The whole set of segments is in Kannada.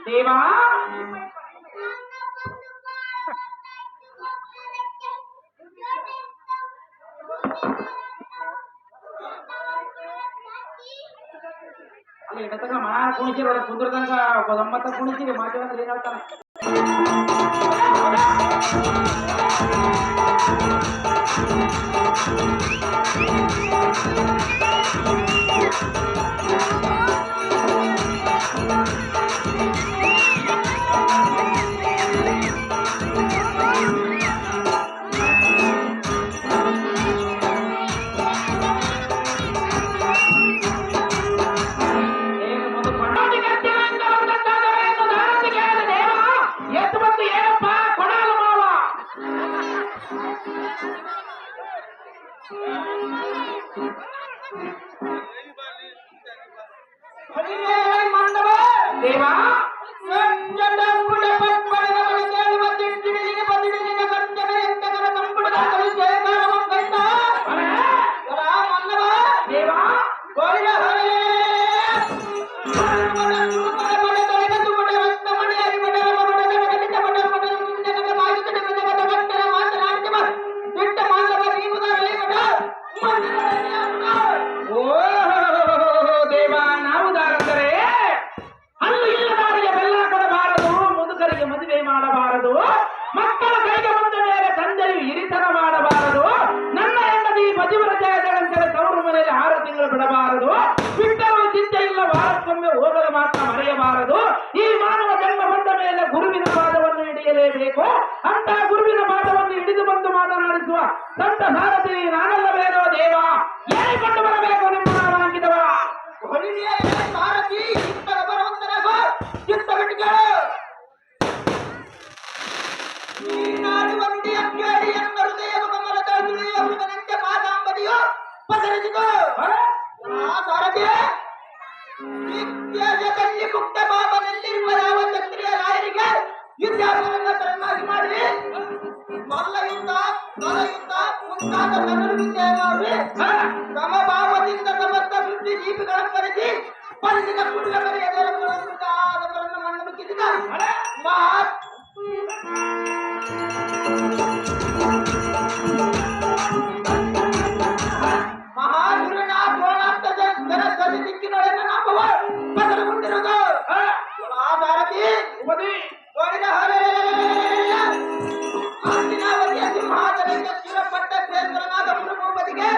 ದೇವಾ ಅಲ್ಲಿ ಎಡತಕ ಮಾ ಕುಣಿಸಿರ ಒಳಗೆ ಕುಂದ್ರದಂಗ 90 ಕುಣಿಸಿರಿ ಮಾತಾಡಿದ್ರೆ ಏನಾಗ್ತಾನೆ ದೇವಾ ಮಕ್ಕಳ ಕೈಗೆ ಬಂದ ಮೇಲೆ ತಂದೆಯು ಹಿರಿತನ ಮಾಡಬಾರದು. ನನ್ನ ಹೆಂಡತಿ ಪತಿವ್ರತೆಯಾದಳಂತಲೇ ತವರು ಮನೆಯಲ್ಲಿ 6 ತಿಂಗಳು ಬಿಡಬಾರದು. ಬಿಟ್ಟರೂ ಚಿಂತೆ ಇಲ್ಲ, ವಾರಕ್ಕೊಮ್ಮೆ ಹೋಗಲು ಮಾತ್ರ ಮರೆಯಬಾರದು. ಈ ಮಾನವ ಜನ್ಮ ಬಂದ ಮೇಲೆ ಗುರುವಿನ ಪಾದವನ್ನು ಹಿಡಿಯಲೇಬೇಕು. ಅಂತ ಗುರುವಿನ ಪಾದವನ್ನು ಹಿಡಿದು ಬಂದು ಮಾತನಾಡಿಸುವ ಸಂತ ಸಾರಥಿ ನಾನಲ್ಲವೇನೋ ದೇವ, ಹೇಳಿಕೊಂಡು ಬರಬೇಕು ನಿಮ್ಮ ನಾಮಾಂಕಿತವ. ಸಾರಥಿ ಚಿತ್ತ ವಿದ್ಯಾರ್ಥಿಗಳನ್ನಾಗಿ ಮಾಡಿ ಮಲ್ಲ ಯುದ್ಧ ನಲ ಯುದ್ಧ ಮುಂತಾದ ವಿದ್ಯೆ ಮಾಡಿ ಸಮಭಾವದಿಂದ ಸಮಸ್ತ ವೃತ್ತಿ ಜೀವಿಗಳನ್ನು ಕರೆಸಿ ಪಂಡಿತ ಕುಟುಂಬಗಳ ಎದುರುಗಳನ್ನು ಮಣ್ಣು ಮುಚ್ಚಿದ ಮಹಾಗುರುನ ದ್ರೋಣಾಂತದ ಜನಸ್ವತಿ ದಿಕ್ಕಿನೊಳಗೆ ನಾಮವ ಬದಲುಗೊಂಡಿರುವುದು ಆಧಾರದಿ ನೋಡಿದ ಹಾಲಿನಾವತಿಯ ಸಿಂಹಾಸನಕ್ಕೆ ಸ್ಥಿರಪಟ್ಟ ಕ್ಷೇತ್ರನಾದ ಗುರುಭೂಪತಿಗೆ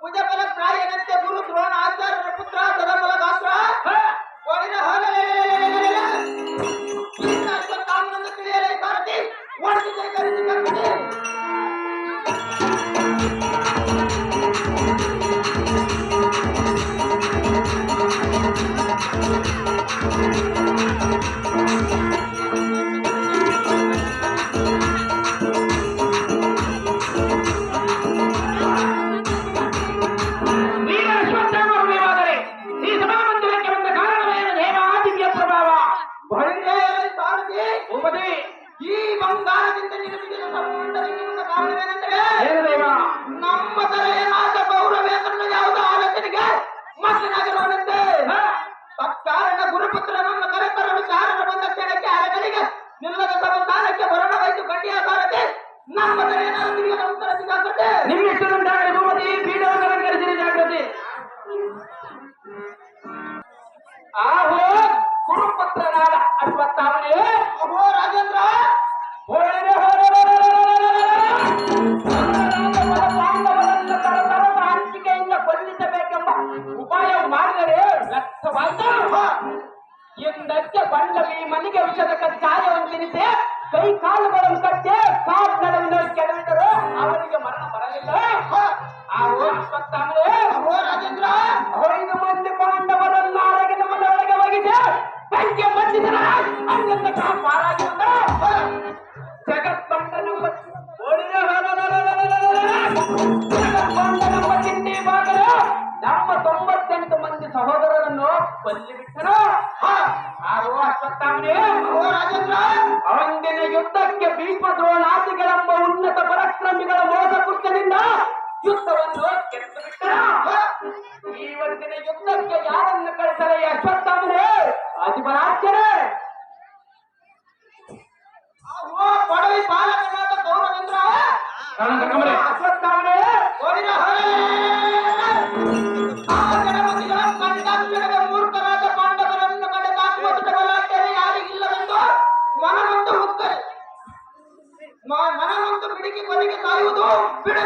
ಭುಜಬಲ ಪ್ರಾಯನಂತೆ ಗುರು ದ್ರೋಣ ಆಚಾರ್ಯರ ಪುತ್ರ ಸದಬಲ ಗಾತ್ರ ನೋಡಿದ ತಾಮನನ್ನು ತಿಳಿಯಲೇ ಸಾರಥಿ ಓಡಿಸಿದೆ ಕರೆಸಿದೆ ಈ ಬಂಗಾರದಿಂದ ನಿರ್ಮಿಸಿದ ಸಂಬಂಧದಿಂದ ಕಾರಣವೇನೆಂದರೆ ನಮ್ಮ ತಲೆಯನಾದ ಗೌರವೇಂದ್ರನ ಯಾವುದೋ ಆಲೋಚನೆಗೆ ಮಕ್ಕನಾಗಿರುವನಂತೆ ತತ್ಕಾರಣ ಗುರುಪುತ್ರನನ್ನು ಕರೆತರಲು ಕಾರಣ ಬಂದ ಕ್ಷಣಕ್ಕೆ ಅರಗಳಿಗೆ ನಿಲ್ಲದ ಸಂಸ್ಥಾನಕ್ಕೆ ಬರೋಣ ವೈದ್ಯ ಕಟ್ಟಿಯ ಸಾರಥಿ ನಮ್ಮ ತಲೆಯನಾದ ತಿರುಗಿದ ಉತ್ತರ ಸಿಗತ್ತೆ ನಿಮ್ಮಿಷ್ಟುಂಟಾಗಿ ಭೂಮತಿ ಪೀಠವನ್ನು ಅಲಂಕರಿಸಿದ ಜಾಗೃತಿ ಆಹೋ ಗುರುಪುತ್ರನಾದ ಅಶ್ವತ್ಥಾಮನೇ ಅಹೋ ರಾಜೇಂದ್ರ ಹಂಚಿಕೆಯಿಂದ ಕೊಲ್ಲಿಸಬೇಕೆಂಬ ಉಪಾಯ ಮಾಡಿದರೆ ವ್ಯರ್ಥವಾಯಿತು ಎಂದಕ್ಕೆ ಬಂಡ ಭೀಮನಿಗೆ ವಿಷದ ಕಚ್ಚಾಯವನ್ನು ತಿನ್ನಿಸಿ ಕೈ ಕಾಲುಗಳನ್ನು ಕಟ್ಟಿ ಕಾಲ್ ನಡುವಿನ ಕೆಡವಿದರು ಅವರಿಗೆ ಮರಣ ಬರಲಿಲ್ಲ ಆಹೋ ಅಶ್ವತ್ಥಾಮನೇ ಅಹೋ ರಾಜೇಂದ್ರ 5 ಮಂದಿ ಪಾಂಡವರನ್ನು ಅರಗಿನ ಮನೆಯೊಳಗೆ ಒಗಿಸಿ ಬೆಂಕಿ ಮಚ್ಚಿದರ ಅಲ್ಲಿಂದ ಪಾರಾಗಿರುತ್ತ ಜಗತ್ಪಂಡನೆಂಬ ಚಿಂತೆ ಬಾಗಲು ನಮ್ಮ 98 ಮಂದಿ ಸಹೋದರರನ್ನು ಕೊಲ್ಲಿಬಿಟ್ಟರು ಆರೋ ಅಶ್ವತ್ಥಾಮನೇ ಅಂದಿನ ಯುದ್ಧಕ್ಕೆ ಭೀಷ್ಮ ದ್ರೋಣಾದಿಗಳೆಂಬ ಉನ್ನತ ಪರಾಕ್ರಮಿಗಳ ಮೋಸ ಕೃತ್ಯದಿಂದ ಯುದ್ಧವನ್ನು ಕೆತ್ತು ಬಿಟ್ಟರು ಇವತ್ತಿನ ಯುದ್ಧಕ್ಕೆ ಯಾರನ್ನು ಕಳಿಸಲೇ ಅಶ್ವತ್ಥಾಮನೇ ಅಧಿಪರಾಜ್ಯರೇ ಪಡವಿ ಪಾಲಕನಾದ ಗೌರವೇಂದ್ರ ಅಶ್ವತ್ಥಾಮನೇ ಮೂರ್ಖರಾದ ಪಾಂಡವರನ್ನು ಕಡೆದಾಕುವ ಯಾರಿಗಿಲ್ಲವೆಂದು ಮನನೊಂದು ಬಿಡಿಕೆ ಕೊನೆಗೆ ಸಾಯುವುದು ಬಿಡ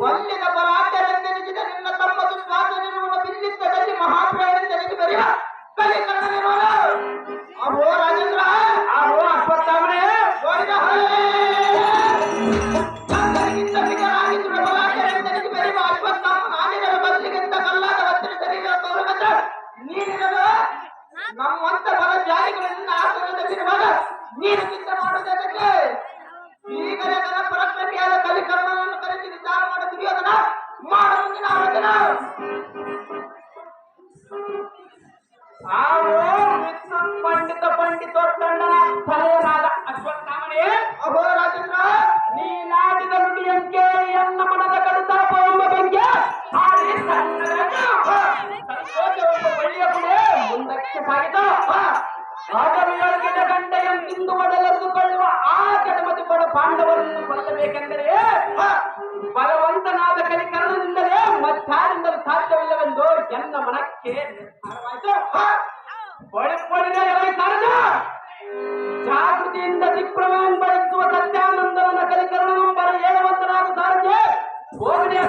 ಕೊಲ್ಲಿದ ಬಲಾಢ್ಯರೆಂದೆನಿಸಿದ ನಿನ್ನ ತಮ್ಮ ದುಶ್ವಾಸನಿರುವ ಬಿಲ್ಲಿದ್ದದಲ್ಲಿ ಮಹಾಪ್ರಾಯನೆಂದೆನಿಸಿ ಬರೆಯ ಕಲಿಕರಣನಿರುವ ಅಹೋ ರಾಜೇಂದ್ರ ಅಹೋ ಅಶ್ವತ್ಥಾಮನೇ ನನಗಿಂತ ಬಿಗರಾಗಿದ್ದ ಬಲಾಢ್ಯರೆಂದೆನಿಸಿ ಬರೆಯುವ ಅಶ್ವತ್ಥಾಮ ನಾನಿರಲು ಬದಲಿಗಿಂತ ಕಲ್ಲಾದ ಹತ್ತಿರ ಶರೀರ ತೋರುವಂತ ನೀನಿರಲು ನಮ್ಮಂತ ಬಲ ಜಾರಿಗಳಿಂದ ಆತನದಲ್ಲಿರುವಾಗ ನೀನು ಚಿಂತೆ ಮಾಡುವುದಕ್ಕೆ ಈಗಲೇ ನನ್ನ ಪರಸ್ಪರಿಯಾದ ಕಲಿಕರ್ಣವನ್ನು ಕರೆಸಿ ವಿಚಾರ ಮಾಡುತ್ತೀವಿ ಅದನ್ನ ಮಾಡ ಮುಂದಿನ ಆಲೋಚನ ಪಂಡಿತೋತ್ತಂಡನ ತಲೆಯನಾದ ಅಶ್ವತ್ಥಾಮನೇ ಅಹೋ ರಾಜೇಂದ್ರ ನೀನಾಡಿದ ನುಡಿಯಂಕೆ ಎನ್ನ ಮನದ ಕಡಿತಾಪವೆಂಬ ಬೆಂಕಿ ಹಾಡಿ ಬಳ್ಳಿಯ ಪುಡೆ ಮುಂದಕ್ಕೆ ಸಾಗಿದ ರಾಜವಿಯೊಳಗಿನ ಗಂಡೆಯನ್ನು ತಿಂದು ಮೊದಲೆದುಕೊಳ್ಳುವ ಆ ಜಗಮತಿ ಬಡ ಪಾಂಡವರನ್ನು ಕೊಲ್ಲಬೇಕೆಂದರೆ ಬಲವಂತನಾದ ಕಲಿಕರಣದಿಂದಲೇ ಮತ್ತಾರಿಂದಲೂ ಸಾಧ್ಯವಿಲ್ಲವೆಂದು ಎನ್ನ ಮನಕ್ಕೆ ಜಾಗೃತಿಯಿಂದ ದಿಕ್ಪ್ರಮಾನ್ ಬಳಸುವ ಸತ್ಯಾನಂದನ ಕಲಿಕರಣವೆಂಬರ ಹೇಳುವಂತನಾದ ಸಾರಿಗೆ ಹೋಗಣೆ